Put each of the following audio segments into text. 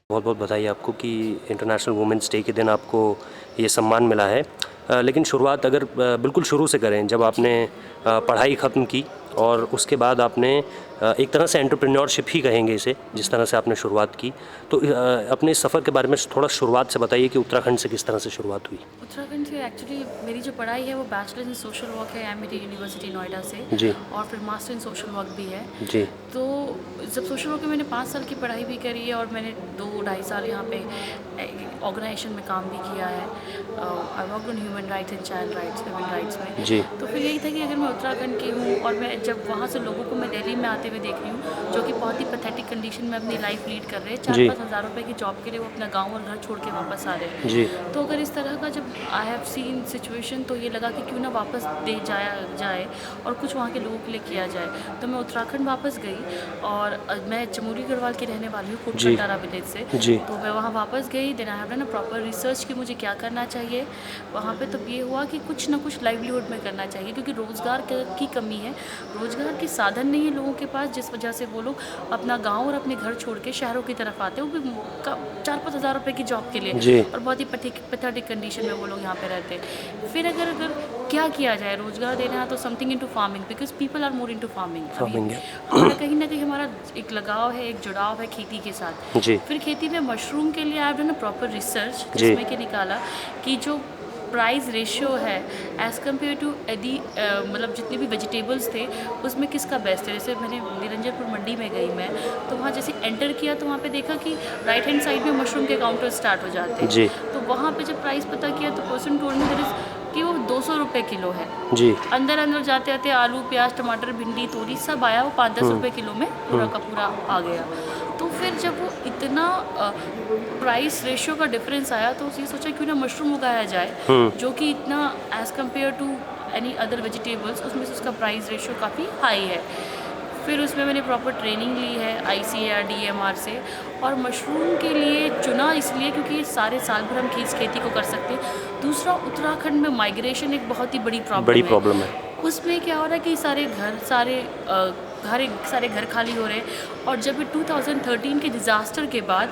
बहुत बहुत बधाई आपको कि इंटरनेशनल वुमेंस डे के दिन आपको ये सम्मान मिला है। लेकिन शुरुआत अगर बिल्कुल शुरू से करें, जब आपने पढ़ाई ख़त्म की और उसके बाद आपने एक तरह से एंटरप्रेन्योरशिप ही कहेंगे इसे, जिस तरह से आपने शुरुआत की, तो अपने इस सफ़र के बारे में थोड़ा शुरुआत से बताइए कि उत्तराखंड से किस तरह से शुरुआत हुई। उत्तराखंड से एक्चुअली मेरी जो पढ़ाई है वो बैचलर्स इन सोशल वर्क है एमआईटी यूनिवर्सिटी नोएडा से। जी। और फिर मास्टर इन सोशल वर्क भी है। जी। तो जब सोशल वर्क में मैंने 5 साल की पढ़ाई भी करी है और मैंने 2-2.5 साल यहाँ पे ऑर्गेनाइजेशन में काम भी किया है। I work on human rights and child rights, women rights में। जी। तो फिर यही था कि अगर मैं उत्तराखंड की हूँ और मैं जब वहाँ से लोगों को मैं दिल्ली में आते हुए देख रही हूँ जो कि बहुत ही पैथेटिक कंडीशन में अपनी लाइफ लीड कर रहे हैं, 4-5 हज़ार रुपये की जॉब के लिए वो अपना गाँव और घर छोड़ के वापस आ रहे हैं। जी। तो अगर इस तरह का जब आई हैव सीन सिचुएशन, तो ये लगा कि क्यों ना वापस दे जाया जाए और कुछ वहाँ के लोगों के लिए किया जाए। तो मैं उत्तराखंड वापस गई और मैं चमोली गढ़वाल की रहने वाली हूँ, कोटकटारा विलेज से। जी। तो मैं वहाँ वापस गई, then I have done a proper research कि मुझे क्या करना चाहिए वहाँ पे। तब ये हुआ कि कुछ ना कुछ लाइवलीहुड में करना चाहिए क्योंकि रोज़गार की कमी है, रोज़गार के साधन नहीं है लोगों के पास, जिस वजह से वो लोग अपना गाँव और अपने घर छोड़ के शहरों की तरफ आते हैं, वो भी 4-5 हज़ार रुपये की जॉब के लिए, और बहुत ही पैथेटिक कंडीशन में वो लोग यहाँ पे रहते हैं। फिर अगर क्या किया जाए, रोज़गार देना है तो something into farming, because people are more into farming. हमारा कहीं ना कहीं हमारा एक लगाव है, एक जुड़ाव है खेती के साथ। जी। फिर खेती में मशरूम के लिए आई have done a proper research, जिसमें कि निकाला कि जो प्राइस रेशियो है एज़ कम्पेयर टू यदि मतलब जितने भी वेजिटेबल्स थे उसमें किसका बेस्ट है। जैसे मैंने निरंजनपुर मंडी में गई मैं, तो वहाँ जैसे एंटर किया तो वहाँ पे देखा कि राइट हैंड साइड में मशरूम के काउंटर स्टार्ट हो जाते हैं। जी। तो वहाँ पे जब प्राइस पता किया तो पर्सन टोल्ड मी कि वो 200 रुपये किलो है। जी। अंदर जाते आते आलू, प्याज, टमाटर, भिंडी, तोरी सब आया, वो 5-10 रुपये किलो में पूरा का पूरा आ गया। तो फिर जब वो इतना प्राइस रेशियो का डिफरेंस आया तो ये सोचा क्यों ना मशरूम उगाया जाए, जो कि इतना as compare to any other vegetables उसमें से उसका प्राइस रेशियो काफ़ी हाई है। फिर उसमें मैंने प्रॉपर ट्रेनिंग ली है ICAR DMR से, और मशरूम के लिए चुना इसलिए क्योंकि ये सारे साल भर हम खेती को कर सकते हैं। दूसरा, उत्तराखंड में माइग्रेशन एक बहुत ही बड़ी प्रॉब्लम है। उसमें क्या हो रहा है कि सारे घर खाली हो रहे हैं। और जब 2013 के डिज़ास्टर के बाद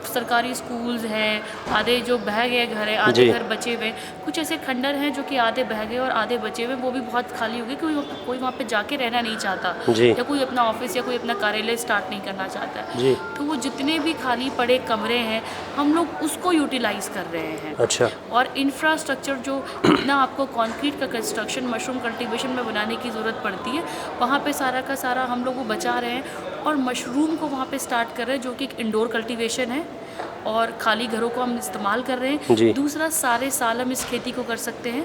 सरकारी स्कूल्स हैं, आधे जो बह गए घर हैं, आधे घर बचे हुए, कुछ ऐसे खंडर हैं जो कि आधे बह गए और आधे बचे हुए, वो भी बहुत खाली हो गए क्योंकि कोई वहाँ पे जाके रहना नहीं चाहता, या कोई अपना ऑफिस या कोई अपना कार्यालय स्टार्ट नहीं करना चाहता है। तो वो जितने भी खाली पड़े कमरे हैं हम लोग उसको यूटिलाइज़ कर रहे हैं। अच्छा। और इंफ्रास्ट्रक्चर जो इतना आपको कंक्रीट का कंस्ट्रक्शन मशरूम कल्टीवेशन में बनाने की ज़रूरत पड़ती है, वहाँ पे सारा का सारा हम लोग वो बचा रहे हैं और मशरूम को वहाँ पे स्टार्ट कर रहे हैं, जो कि एक इंडोर कल्टीवेशन है और खाली घरों को हम इस्तेमाल कर रहे हैं। दूसरा, सारे साल हम इस खेती को कर सकते हैं,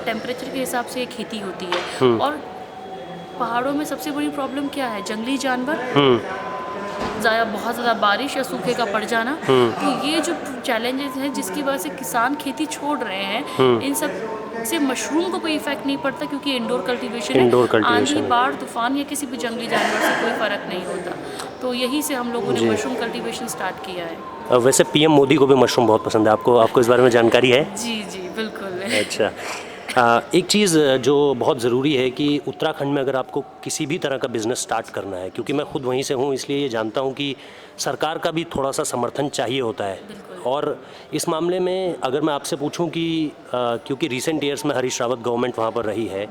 टेम्परेचर के हिसाब से ये खेती होती है। और पहाड़ों में सबसे बड़ी प्रॉब्लम क्या है, जंगली जानवर, बहुत ज़्यादा बारिश या सूखे का पड़ जाना। तो ये जो चैलेंजेस हैं जिसकी वजह से किसान खेती छोड़ रहे हैं, इन सब से मशरूम को कोई इफेक्ट नहीं पड़ता क्योंकि इंडोर कल्टीवेशन है। आंधी, बाढ़, तूफान या किसी भी जंगली जानवर से कोई फ़र्क नहीं होता। तो यही से हम लोगों ने मशरूम कल्टीवेशन स्टार्ट किया है। वैसे PM मोदी को भी मशरूम बहुत पसंद है, आपको इस बारे में जानकारी है? जी जी बिल्कुल। अच्छा। एक चीज़ जो बहुत ज़रूरी है कि उत्तराखंड में अगर आपको किसी भी तरह का बिज़नेस स्टार्ट करना है, क्योंकि मैं खुद वहीं से हूँ इसलिए ये जानता हूँ कि सरकार का भी थोड़ा सा समर्थन चाहिए होता है। और इस मामले में अगर मैं आपसे पूछूं कि क्योंकि रिसेंट ईयर्स में हरीश रावत गवर्नमेंट वहाँ पर रही है,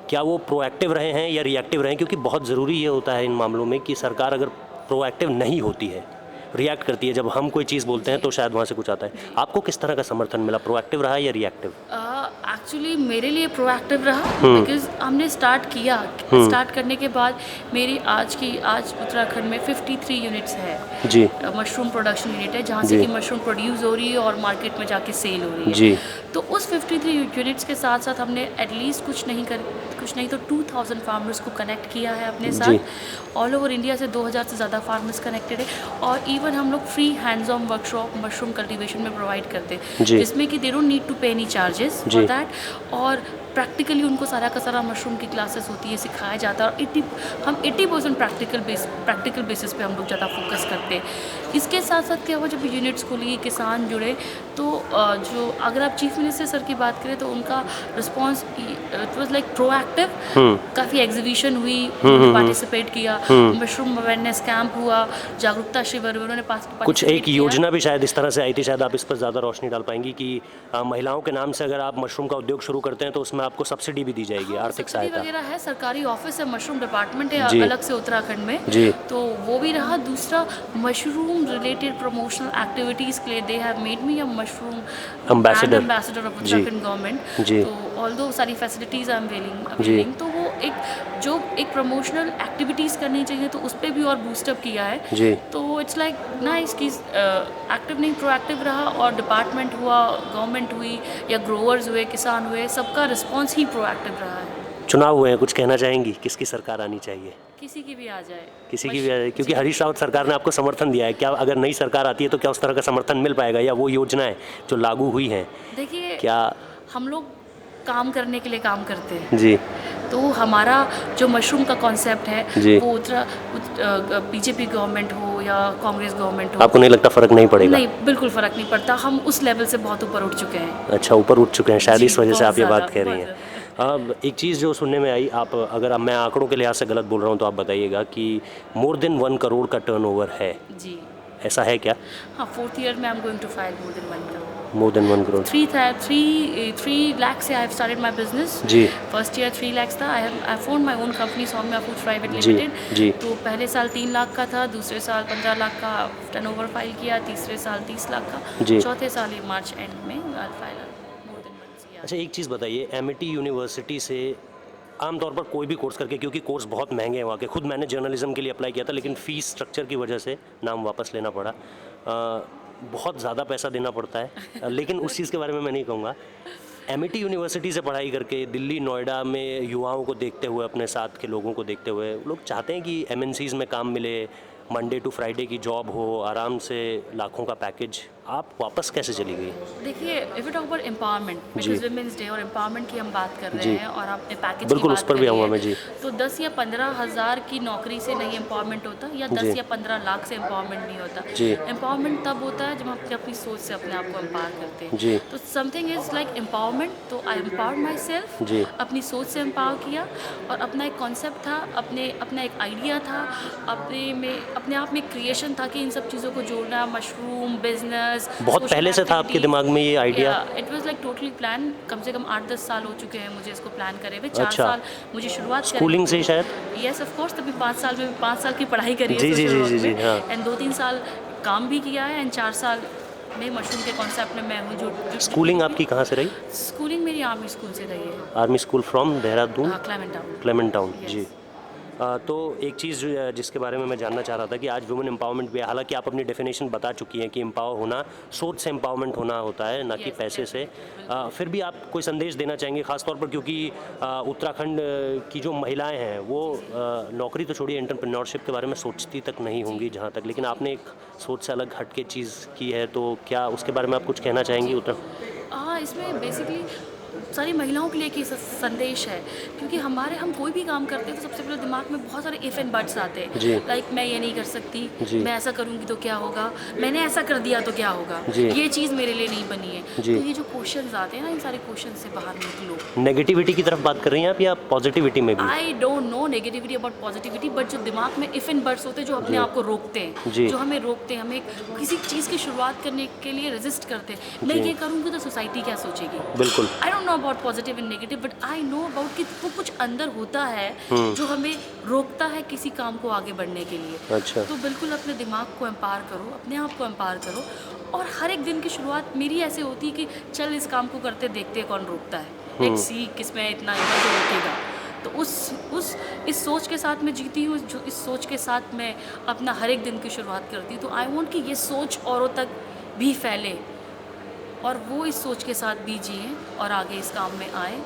क्या वो प्रोएक्टिव रहे हैं या रिएक्टिव रहे हैं? क्योंकि बहुत ज़रूरी ये होता है इन मामलों में कि सरकार अगर प्रोएक्टिव नहीं होती है, रिएक्ट करती है, जब हम कोई चीज़ बोलते हैं तो शायद वहाँ से कुछ आता है। आपको किस तरह का समर्थन मिला, प्रोएक्टिव रहा या रिएक्टिव? एक्चुअली मेरे लिए प्रोएक्टिव रहा, बिकॉज हमने स्टार्ट किया। स्टार्ट करने के बाद मेरी आज उत्तराखंड में 53 यूनिट्स है जी, मशरूम प्रोडक्शन यूनिट है, जहाँ से कि मशरूम प्रोड्यूस हो रही है और मार्केट में जाके सेल हो रही है जी। तो उस 53 यूनिट्स के साथ साथ हमने एटलीस्ट कुछ नहीं तो 2000 फार्मर्स को कनेक्ट किया है अपने साथ। ऑल ओवर इंडिया से 2000 से ज़्यादा फार्मर्स कनेक्टेड है। और इवन हम लोग free hands on workshop mushroom cultivation में प्रोवाइड करते हैं, जिसमें कि दे डोंट नीड टू पे एनी चार्जेस फॉर दैट। और प्रैक्टिकली उनको सारा का सारा मशरूम की क्लासेस होती है, सिखाया जाता है। और हम 80% प्रैक्टिकल बेसिस पे हम लोग ज़्यादा फोकस करते हैं। इसके साथ साथ क्या हुआ, जब यूनिट्स खुली, किसान जुड़े, तो जो अगर आप चीफ मिनिस्टर सर की बात करें तो उनका response it was like proactive. काफ़ी एग्जीबिशन हुई, उन्होंने पार्टिसिपेट किया, मशरूम अवेयरनेस कैंप हुआ, जागरूकता शिविर, उन्होंने कुछ एक योजना भी शायद इस तरह से आई थी, शायद आप इस पर ज़्यादा रोशनी डाल पाएंगी कि महिलाओं के नाम से अगर आप मशरूम का उद्योग शुरू करते हैं तो उसमें आपको सब्सिडी भी दी जाएगी, आर्थिक सहायता वगैरह है, सरकारी ऑफिस है, मशरूम डिपार्टमेंट है जी। अलग से उत्तराखंड में जी। तो वो भी रहा। दूसरा, मशरूम रिलेटेड प्रमोशनल एक्टिविटीज़ के लिए they have made me a mushroom Ambassador। Ambassador of जी। उत्तराखंड गवर्नमेंट। जी। तो ऑल्दो सारी फैसिलिटीज़ आई एम जी। अवेलिंग, तो वो एक प्रमोशनल एक्टिविटीज़ करनी चाहिए तो उस पर भी और बूस्टअप किया है। जी। तो इट्स लाइक नाइस कि एक्टिव नहीं प्रोएक्टिव रहा, और डिपार्टमेंट हुआ, गवर्नमेंट हुई, या ग्रोअर्स हुए, किसान हुए, सबका रिस्पॉन्स ही प्रोएक्टिव रहा है। चुनाव हुए हैं, कुछ कहना चाहेंगी किसकी सरकार आनी चाहिए? किसी की भी आ जाए, किसी की भी आ जाए, क्योंकि हरीश रावत सरकार ने आपको समर्थन दिया है, क्या अगर नई सरकार आती है तो क्या उस तरह का समर्थन मिल पाएगा, या वो योजनाएं जो लागू हुई हैं देखिए क्या? हम लोग काम करने के लिए काम करते हैं, जी। तो हमारा जो मशरूम का कॉन्सेप्ट है जी। वो बीजेपी गवर्नमेंट हो या कांग्रेस गवर्नमेंट हो, आपको नहीं लगता फ़र्क नहीं पड़ेगा? नहीं, बिल्कुल फ़र्क नहीं पड़ता। हम उस लेवल से बहुत ऊपर उठ चुके हैं। अच्छा, ऊपर उठ चुके हैं, शायद जी, इस वजह से बहुत आप ये बात ज़्यादा, कह रही बहुत हैं। अब एक चीज़ जो सुनने में आई, आप अगर अब मैं आंकड़ों के लिहाज से गलत बोल रहा हूँ तो आप बताइएगा, कि मोर देन 1 करोड़ का टर्नओवर है, जी ऐसा है क्या? हाँ, 4th ईयर में I am going to file more than 1 crore. More than 1 crore. 3 lakh से I have started my business. जी। फर्स्ट ईयर 3 लाख था। I formed my own company Soumya foods private जी। लिमिटेड। जी। तो पहले साल 3 लाख का था, दूसरे साल 15 लाख का टर्नओवर फाइल किया, तीसरे साल 30 लाख का, जी। चौथे साल ये मार्च एंड में आई फाइल मोर देन 1 CR। अच्छा, एक चीज़ बताइए, एमिटी यूनिवर्सिटी से आमतौर पर कोई भी कोर्स करके, क्योंकि कोर्स बहुत महंगे हैं वहाँ के, खुद मैंने जर्नलिज्म के लिए अप्लाई किया था लेकिन फ़ीस स्ट्रक्चर की वजह से नाम वापस लेना पड़ा, बहुत ज़्यादा पैसा देना पड़ता है, लेकिन उस चीज़ के बारे में मैं नहीं कहूँगा। एमिटी यूनिवर्सिटी से पढ़ाई करके दिल्ली नोएडा में युवाओं को देखते हुए, अपने साथ के लोगों को देखते हुए, लोग चाहते हैं कि एमएनसीज़ में काम मिले, मंडे टू फ्राइडे की जॉब हो, आराम से लाखों का पैकेज, आप वापस कैसे चली गई? देखिए, if you talk about empowerment, जी। बिकॉज वुमेन्स डे और एम्पावरमेंट की हम बात कर रहे जी। हैं, और आपने पैकेज बिल्कुल, की उस बात पर भी करी आऊँगा है, मैं। जी। तो 10 या 15 हज़ार की नौकरी से नहीं एम्पावरमेंट होता, या 10 जी। या 15 लाख से एम्पावरमेंट नहीं होता। जी। एम्पावरमेंट तब होता है जब हम अपनी सोच से अपने आप को एम्पावर करते हैं। जी। तो समथिंग इज़ लाइक एम्पावरमेंट, तो आई एम्पावर माई सेल्फ, जी। अपनी सोच से एम्पावर किया, और अपना एक कॉन्सेप्ट था, अपना एक आइडिया था, अपने आप में क्रिएशन था कि इन सब चीज़ों को जोड़ना, मशरूम बिजनेस। बहुत पहले से था आपके दिमाग में ये idea? It was like totally plan. कम से कम 8-10 साल हो चुके हैं मुझे इसको प्लान करे हुए। 4 अच्छा। साल मुझे शुरुआत स्कूलिंग से ही शायद? यस ऑफ कोर्स, तभी 5 साल में 5 साल की पढ़ाई करी है जी, जी, social जी, work जी, में, हाँ। एंड 2-3 साल काम भी किया है, एंड 4 साल में मशरूम के कॉन्सेप्ट में मैं हूँ। जो स्कूलिंग आपकी कहाँ से रही? स्कूलिंग मेरी आर्मी स्कूल से रही है, army school from Dehradun, Clement town. Clement town. Yes. जी। तो एक चीज़ जिसके बारे में मैं जानना चाह रहा था कि आज वुमेन एम्पावरमेंट भी है, हालांकि आप अपनी डेफिनेशन बता चुकी हैं कि एम्पावर होना सोच से एम्पावरमेंट होना होता है, ना कि Yes, पैसे yes, से। फिर भी आप कोई संदेश देना चाहेंगे, खासतौर पर क्योंकि उत्तराखंड की जो महिलाएं हैं वो नौकरी तो छोड़िए, एंटरप्रेन्योरशिप के बारे में सोचती तक नहीं होंगी जहाँ तक, लेकिन आपने एक सोच से अलग हट के चीज़ की है, तो क्या उसके बारे में आप कुछ कहना चाहेंगी? हाँ, इसमें बेसिकली सारी महिलाओं के लिए एक संदेश है, क्योंकि हम कोई भी काम करते हैं तो सबसे पहले दिमाग में बहुत सारे इफ़ एंड बट्स आते हैं। जी। लाइक मैं ये नहीं कर सकती, जी। मैं ऐसा करूँगी तो क्या होगा, मैंने ऐसा कर दिया तो क्या होगा, जी। ये चीज़ मेरे लिए नहीं बनी है। जी। तो ये जो क्वेश्चंस आते हैं ना, इन सारे क्वेश्चन से बाहर निकलो। नेगेटिविटी की तरफ बात कर रही हैं आप, या पॉजिटिविटी में भी? I don't know negativity about positivity, but जो दिमाग में इफ़ एंड बट्स होते हैं जो अपने आप को रोकते हैं, जी। जो हमें रोकते हैं, हमें किसी चीज़ की शुरुआत करने के लिए रेजिस्ट करते हैं। मैं जी। ये करूँगी तो सोसाइटी क्या सोचेगी। बिल्कुल। I don't know about positive and negative, but I know about कि वो कुछ अंदर होता है जो हमें रोकता है किसी काम को आगे बढ़ने के लिए। अच्छा। तो बिल्कुल अपने दिमाग को एम्पावर करो, अपने आप को एम्पावर करो, और हर एक दिन की शुरुआत मेरी ऐसे होती है कि चल इस काम को करते देखते हैं कौन रोकता है, लेट्स सी किसमें इतना है जो रोकेगा। तो इस सोच के साथ मैं जीती हूँ, जो इस सोच के साथ मैं अपना हर एक दिन की शुरुआत करती हूँ। तो आई वांट कि ये सोच औरों तक भी फैले, और वो इस सोच के साथ भी जिए और आगे इस काम में आए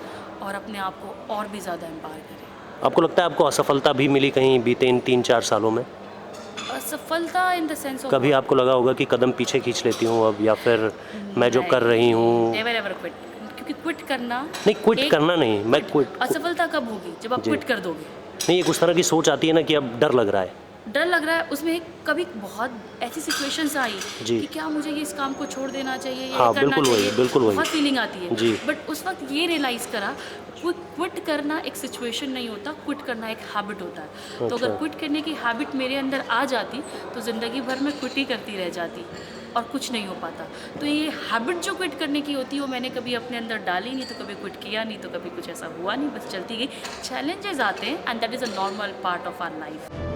और अपने आप को और भी ज़्यादा एम्पावर करें। आपको लगता है आपको असफलता भी मिली कहीं बीते इन 3-4 सालों में? असफलता इन द सेंस ऑफ कभी आपको लगा होगा कि कदम पीछे खींच लेती हूँ अब, या फिर मैं जो कर रही हूँ? नेवर एवर क्विट, क्योंकि क्विट करना नहीं, क्विट करना नहीं, मैं क्विट। असफलता कब होगी? जब आप जी। क्विट कर दोगे। नहीं, एक उस तरह की सोच आती है ना कि अब डर लग रहा है, डर लग रहा है उसमें कभी बहुत ऐसी सिचुएशंस आई जी। कि क्या मुझे ये इस काम को छोड़ देना चाहिए या हाँ, ये करना बिल्कुल वही, चाहिए, बिल्कुल वही। बहुत फीलिंग आती है। जी। बट उस वक्त ये रियलाइज़ करा क्विट करना एक सिचुएशन नहीं होता, क्विट करना एक हैबिट होता है। तो अगर अच्छा। क्विट करने की हैबिट मेरे अंदर आ जाती तो ज़िंदगी भर में क्विट ही करती रह जाती और कुछ नहीं हो पाता। तो ये हैबिट जो क्विट करने की होती है वो मैंने कभी अपने अंदर डाली नहीं, तो कभी क्विट किया नहीं, तो कभी कुछ ऐसा हुआ नहीं, बस चलती गई। चैलेंजेस आते हैं and that is a normal part of our life.